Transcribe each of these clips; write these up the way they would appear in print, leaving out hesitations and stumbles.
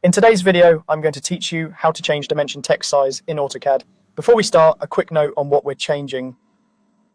In today's video, I'm going to teach you how to change dimension text size in AutoCAD. Before we start, a quick note on what we're changing.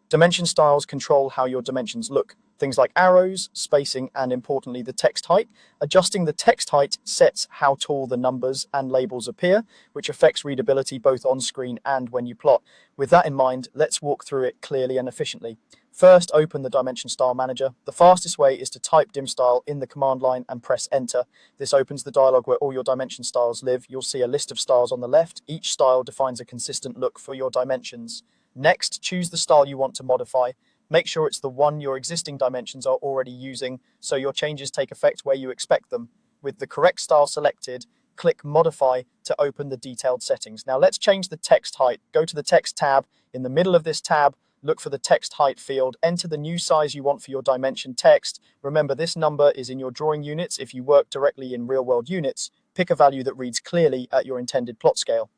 Dimension styles control how your dimensions look. Things like arrows, spacing, and importantly, the text height. Adjusting the text height sets how tall the numbers and labels appear, which affects readability both on screen and when you plot. With that in mind, let's walk through it clearly and efficiently. First, open the Dimension Style Manager. The fastest way is to type DIMSTYLE in the command line and press Enter. This opens the dialog where all your dimension styles live. You'll see a list of styles on the left. Each style defines a consistent look for your dimensions. Next, choose the style you want to modify. Make sure it's the one your existing dimensions are already using, so your changes take effect where you expect them. With the correct style selected, click Modify to open the detailed settings. Now let's change the text height. Go to the Text tab. In the middle of this tab, look for the text height field, enter the new size you want for your dimension text. Remember, this number is in your drawing units. If you work directly in real-world units, pick a value that reads clearly at your intended plot scale.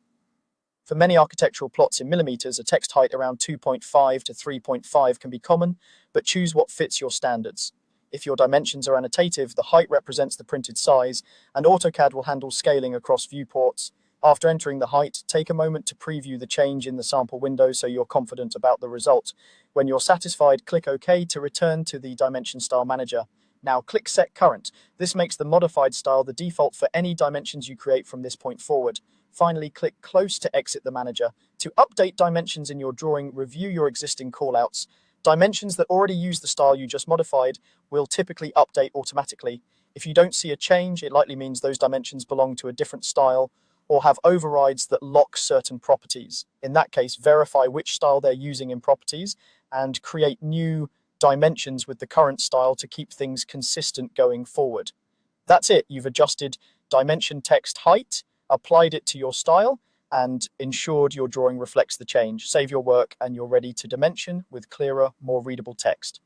For many architectural plots in millimeters, a text height around 2.5 to 3.5 can be common, but choose what fits your standards. If your dimensions are annotative, the height represents the printed size, and AutoCAD will handle scaling across viewports. After entering the height, take a moment to preview the change in the sample window so you're confident about the result. When you're satisfied, click OK to return to the Dimension Style Manager. Now click Set Current. This makes the modified style the default for any dimensions you create from this point forward. Finally, click Close to exit the manager. To update dimensions in your drawing, review your existing callouts. Dimensions that already use the style you just modified will typically update automatically. If you don't see a change, it likely means those dimensions belong to a different style or have overrides that lock certain properties. In that case, verify which style they're using in properties and create new dimensions with the current style to keep things consistent going forward. That's it. You've adjusted dimension text height, applied it to your style, and ensured your drawing reflects the change. Save your work and you're ready to dimension with clearer, more readable text.